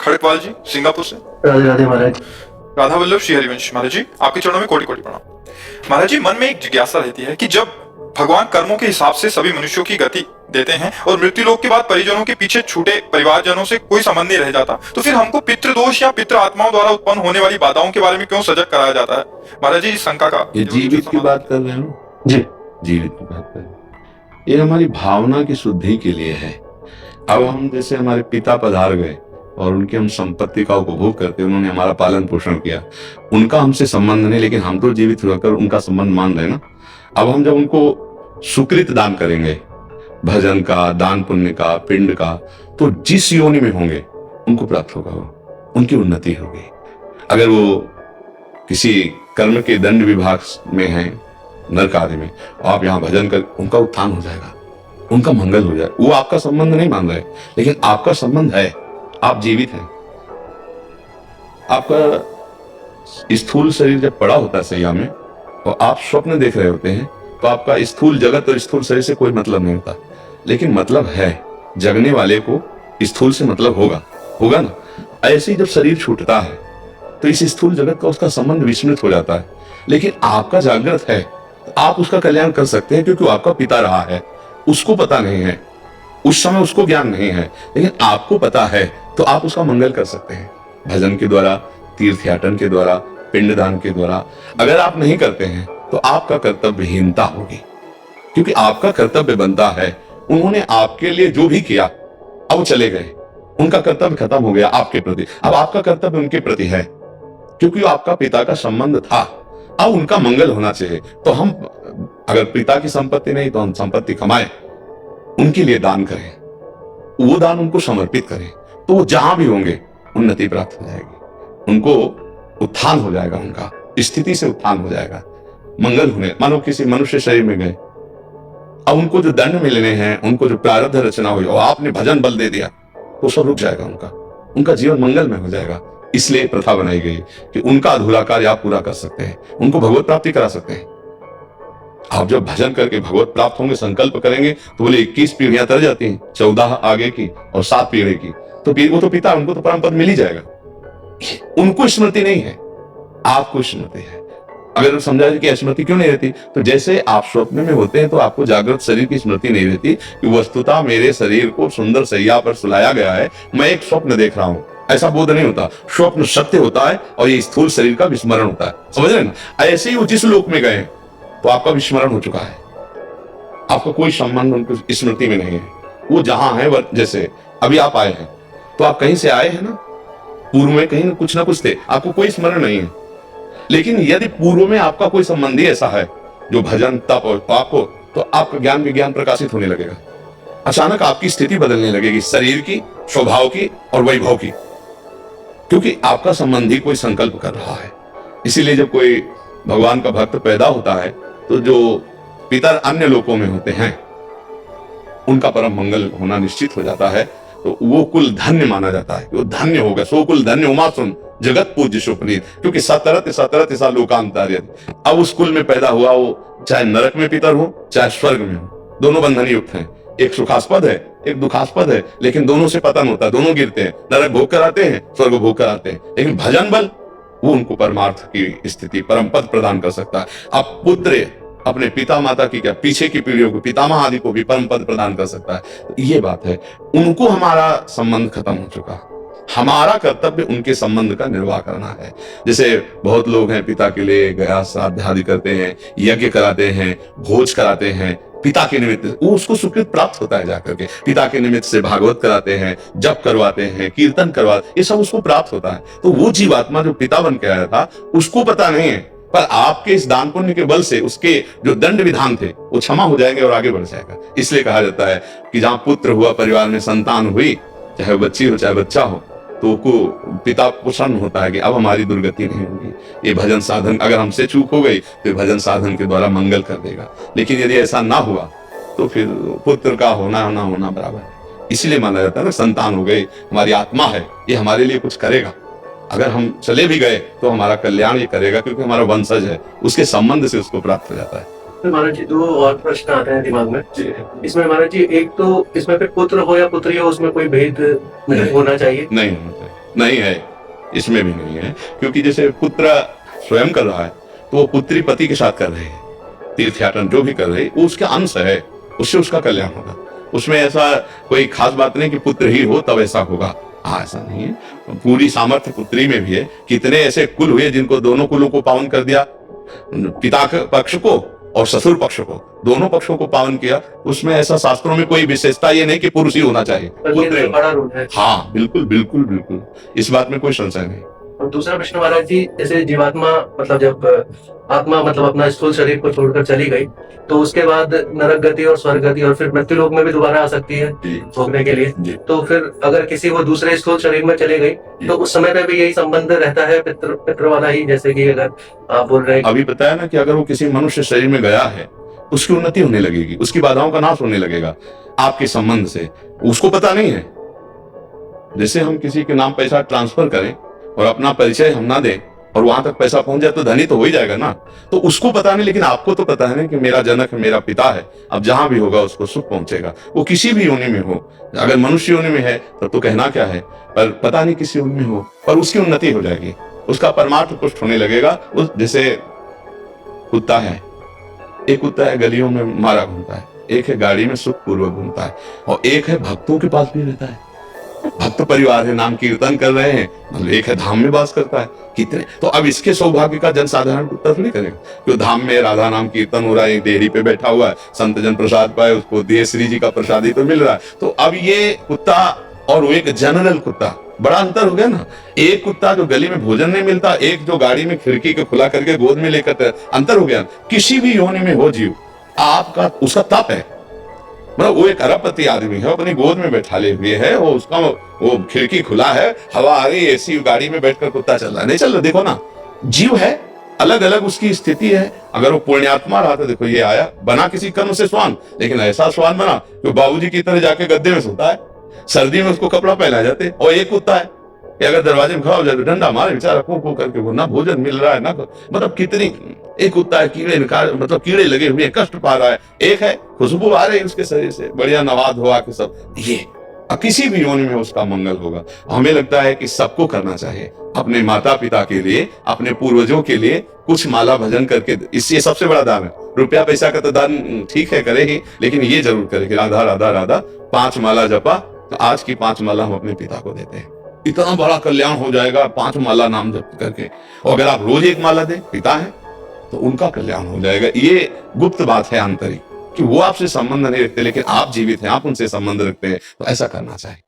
खड़कवाल जी, Singapore से। राधे राधे महाराज। राधा वल्लभ श्री हरिवंश महाराज जी, आपके चरणों में कोटि कोटि प्रणाम। महाराज जी, मन में एक जिज्ञासा रहती है कि जब भगवान कर्मों के हिसाब से सभी मनुष्यों की गति देते हैं और मृत्यु लोक के बाद परिजनों के पीछे छूटे परिवारजनों से कोई संबंध नहीं रह जाता, तो फिर हमको पितृदोष या पितृ आत्माओं द्वारा उत्पन्न होने वाली बाधाओं के बारे में क्यों सजग कराया जाता है? महाराज जी, इस शंका का ये जीवित की बात कर रहे हो? जी, जीवित की बात कर रहे हो। ये हमारी भावना की शुद्धि के लिए है। अब हम जैसे हमारे पिता पधार गए और उनकी हम संपत्ति का उपभोग करते, उन्होंने हमारा पालन पोषण किया, उनका हमसे संबंध नहीं, लेकिन हम तो जीवित होकर उनका संबंध मान रहे ना। अब हम जब उनको सुकृत दान करेंगे, भजन का, दान पुण्य का, पिंड का, तो जिस योनि में होंगे उनको प्राप्त होगा, वो उनकी उन्नति होगी। अगर वो किसी कर्म के दंड विभाग में हैं, नरक आदि में, आप यहाँ भजन कर, उनका उत्थान हो जाएगा, उनका मंगल हो जाएगा। वो आपका संबंध नहीं मान रहे, लेकिन आपका संबंध है, आप जीवित हैं। आपका स्थूल शरीर जब पड़ा होता है सैया में और आप स्वप्न देख रहे होते हैं, तो आपका स्थूल जगत और स्थूल शरीर से कोई मतलब नहीं होता, लेकिन मतलब है, जगने वाले को स्थूल से मतलब होगा ना। ऐसे ही जब शरीर छूटता है तो इस स्थूल जगत का उसका संबंध विस्मृत हो जाता है, लेकिन आपका जागृत है, आप उसका कल्याण कर सकते हैं, क्योंकि आपका पिता रहा है, उसको पता नहीं है, उस समय उसको ज्ञान नहीं है, लेकिन आपको पता है, तो आप उसका मंगल कर सकते हैं भजन के द्वारा, तीर्थयाटन के द्वारा, पिंडदान के द्वारा। अगर आप नहीं करते हैं तो आपका कर्तव्यहीनता होगी, क्योंकि आपका कर्तव्य बनता है, उन्होंने आपके लिए जो भी किया, अब चले गए, उनका कर्तव्य खत्म हो गया आपके प्रति, अब आपका कर्तव्य उनके प्रति है, क्योंकि आपका पिता का संबंध था, अब उनका मंगल होना चाहिए। तो हम अगर पिता की संपत्ति नहीं तो हम संपत्ति कमाएं, उनके लिए दान करें, वो दान उनको समर्पित करें, तो वो जहां भी होंगे उन्नति प्राप्त हो जाएगी, उनको उत्थान हो जाएगा, उनका स्थिति से उत्थान हो जाएगा, मंगल होने। मानो किसी मनुष्य शरीर में गए, अब उनको जो दंड मिलने हैं, उनको जो प्रारब्ध रचना हुई और आपने भजन बल दे दिया, तो सब रुक जाएगा, उनका जीवन मंगल में हो जाएगा। इसलिए प्रथा बनाई गई कि उनका अधूरा कार्य आप पूरा कर सकते हैं, उनको भगवत प्राप्ति करा सकते हैं। आप जब भजन करके भगवत प्राप्त होंगे, संकल्प करेंगे, तो बोले 21 पीढ़ियां तर जाती हैं, 14 आगे की और 7 पीढ़ी की, तो वो तो पिता, उनको तो परम पद मिल ही जाएगा। उनको स्मृति नहीं है, आपको स्मृति है। अगर समझा कि स्मृति क्यों नहीं रहती, तो जैसे आप स्वप्न में होते हैं तो आपको जागृत शरीर की स्मृति नहीं रहती कि वस्तुतः मेरे शरीर को सुंदर सैया पर सुलाया गया है, मैं एक स्वप्न देख रहा हूं, ऐसा बोध नहीं होता। स्वप्न सत्य होता है और ये स्थूल शरीर का विस्मरण होता है, समझ रहे ना। ऐसे ही वो जिस लोक में गए तो आपका विस्मरण हो चुका है, आपका कोई संबंध उनको स्मृति में नहीं है, वो जहां है। जैसे अभी आप आए हैं तो आप कहीं से आए हैं ना, पूर्व में कहीं कुछ ना कुछ थे, आपको कोई स्मरण नहीं है, लेकिन यदि पूर्व में आपका कोई संबंधी ऐसा है जो भजन तप और पाप हो, तो आपका ज्ञान विज्ञान प्रकाशित होने लगेगा, अचानक आपकी स्थिति बदलने लगेगी, शरीर की, स्वभाव की और वैभव की, क्योंकि आपका संबंधी कोई संकल्प कर रहा है। इसीलिए जब कोई भगवान का भक्त पैदा होता है तो जो पितर अन्य लोकों में होते हैं उनका परम मंगल होना निश्चित हो जाता है, तो वो कुल धन्य माना जाता है, वो धन्य होगा। सो कुल धन्य उमा सुन जगत पूज्य सुपनीत, क्योंकि सतरत ऐसा लोकांतर्य। अब उस कुल में पैदा हुआ, वो चाहे नरक में पितर हो चाहे स्वर्ग में हो, दोनों बंधन युक्त हैं। एक सुखास्पद है, एक दुखास्पद है, लेकिन दोनों से पतन होता है, दोनों गिरते हैं, नरक भोग कर आते हैं, स्वर्ग भोग कर आते हैं, लेकिन भजन बल वो उनको परमार्थ की स्थिति, परम पद प्रदान कर सकता है। अब पुत्र अपने पिता माता की क्या, पीछे की पीढ़ियों को, पितामह आदि को भी परम पद प्रदान कर सकता है। ये बात है, उनको हमारा संबंध खत्म हो चुका, हमारा कर्तव्य उनके संबंध का निर्वाह करना है। जैसे बहुत लोग हैं, पिता के लिए गया श्राद्ध आदि करते हैं, यज्ञ कराते हैं, भोज कराते हैं, पिता के निमित्त, वो उसको सुकृत प्राप्त होता है जाकर के। पिता के निमित्त से भागवत कराते हैं, जप करवाते हैं, कीर्तन करवाते, ये सब उसको प्राप्त होता है। तो वो जीवात्मा जो पिता बन के आया था उसको पता नहीं है, पर आपके इस दान पुण्य के बल से उसके जो दंड विधान थे वो क्षमा हो जाएंगे और आगे बढ़ जाएगा। इसलिए कहा जाता है कि जहां पुत्र हुआ, परिवार में संतान हुई, चाहे बच्ची हो चाहे बच्चा हो, तो को पिता प्रसन्न होता है कि अब हमारी दुर्गति नहीं होगी, ये भजन साधन, अगर हमसे चूक हो गई तो भजन साधन के द्वारा मंगल कर देगा। लेकिन यदि ऐसा ना हुआ तो फिर पुत्र का होना ना होना बराबर है। इसीलिए माना जाता है ना, संतान हो गई, हमारी आत्मा है, ये हमारे लिए कुछ करेगा। अगर हम चले भी गए तो हमारा कल्याण ये करेगा, क्योंकि हमारा वंशज है, उसके संबंध से उसको प्राप्त हो जाता है। महाराज जी, दो और प्रश्न आते हैं दिमाग में इसमें। महाराज जी, एक तो इसमें फिर पुत्र हो या पुत्री हो, उसमें कोई भेद नहीं होना चाहिए? नहीं होना चाहिए। नहीं है, इसमें भी नहीं है। क्योंकि जैसे पुत्र स्वयं कर रहा है तो वो पुत्री पति के साथ कर रहे हैं, तीर्थयाटन जो भी कर रहे हैं वो उसका अंश है, उससे उसका कल्याण होगा। उसमें ऐसा कोई खास बात नहीं कि पुत्र ही हो तब ऐसा होगा, हाँ ऐसा नहीं है। पूरी सामर्थ्य पुत्री में भी है। कितने ऐसे कुल हुए जिनको दोनों कुलों को पावन कर दिया, पिता के पक्ष को और ससुर पक्ष को, दोनों पक्षों को पावन किया। उसमें ऐसा शास्त्रों में कोई विशेषता ये नहीं कि पुरुष ही होना चाहिए, पुत्र ही। बड़ा रोल है। हाँ बिल्कुल बिल्कुल बिल्कुल, इस बात में कोई संशय नहीं। और दूसरा प्रश्न महाराज जी, जैसे जीवात्मा मतलब जब आत्मा मतलब अपना स्थूल शरीर को छोड़कर चली गई तो उसके बाद नरक गति और स्वर्ग गति और फिर मृत्यु लोक में भी दोबारा आ सकती है भोगने के लिए। तो फिर अगर किसी वो दूसरे स्थूल शरीर में चले गई तो उस समय पे भी यही संबंध रहता है पितृ वाला ही, जैसे कि अगर आप बोल रहे हैं अभी बताया ना कि अगर वो किसी मनुष्य शरीर में गया है उसकी उन्नति होने लगेगी, उसकी बाधाओं का नाश होने लगेगा आपके संबंध से, उसको पता नहीं है। जैसे हम किसी के नाम पैसा ट्रांसफर करें और अपना परिचय हम ना दें और वहां तक पैसा पहुंच जाए तो धनी तो हो ही जाएगा ना। तो उसको पता नहीं, लेकिन आपको तो पता है ना कि मेरा जनक मेरा पिता है, अब जहां भी होगा उसको सुख पहुंचेगा, वो किसी भी योनि में हो। अगर मनुष्य योनि में है तब तो कहना क्या है, पर पता नहीं किसी योनि में हो, पर उसकी उन्नति हो जाएगी, उसका परमार्थ पुष्ट होने लगेगा। उस जैसे कुत्ता है, एक कुत्ता है गलियों में मारा घूमता है, एक है गाड़ी में सुख पूर्वक घूमता है, और एक है भक्तों के पास भी रहता है, भक्त परिवार है, नाम कीर्तन कर रहे हैं, मतलब एक है धाम में वास करता है। कितने तो अब इसके सौभाग्य का जन साधारण कुत्ता थोड़ी करेगा, जो धाम में राधा नाम कीर्तन हो रहा है, देहरी पे बैठा हुआ है, संत जन प्रसाद पाए, उसको देह श्री जी का प्रसाद ही तो मिल रहा है। तो अब ये कुत्ता और वो एक जनरल कुत्ता, बड़ा अंतर हो गया ना। एक कुत्ता जो गली में भोजन नहीं मिलता, एक जो गाड़ी में खिड़की को खुला करके गोद में लेकर, अंतर हो गया। किसी भी योनि में हो जीव, आपका उसका तप है, मतलब वो एक अरबपति आदमी है, अपनी गोद में बैठाले हुए है, वो उसका वो खिड़की खुला है, हवा आ रही, एसी गाड़ी में बैठकर कुत्ता चल रहा है, नहीं चल रहा। देखो ना, जीव है, अलग अलग उसकी स्थिति है। अगर वो पुण्यात्मा रहा तो देखो ये आया, बना किसी कर्म से स्वान, लेकिन ऐसा स्वान बना जो बाबूजी की तरह जाके गद्दे में सोता है, सर्दी में उसको कपड़ा पहना जाते। और एक कुत्ता है कि अगर दरवाजे में खड़ा हो जाए तो डंडा मारे बेचारा, को करके, वो ना भोजन मिल रहा है ना, मतलब कितनी। एक कुत्ता है कीड़े मतलब कीड़े लगे हुए, कष्ट पा रहा है। एक है खुशबू आ रही है उसके शरीर से, बढ़िया नवा धोआ के सब। ये किसी भी योनि में उसका मंगल होगा। हमें लगता है कि सबको करना चाहिए, अपने माता पिता के लिए, अपने पूर्वजों के लिए कुछ माला भजन करके, इससे सबसे बड़ा दान है। रुपया पैसा का तो दान ठीक है करे ही, लेकिन ये जरूर करे कि राधा राधा राधा 5 माला जपा, तो आज की 5 माला हम अपने पिता को देते हैं, इतना बड़ा कल्याण हो जाएगा 5 माला नाम जप करके। और अगर आप रोज 1 माला दें, पिता है तो उनका कल्याण हो जाएगा। ये गुप्त बात है आंतरिक, कि वो आपसे संबंध नहीं रखते, लेकिन आप जीवित हैं, आप उनसे संबंध रखते हैं, तो ऐसा करना चाहिए।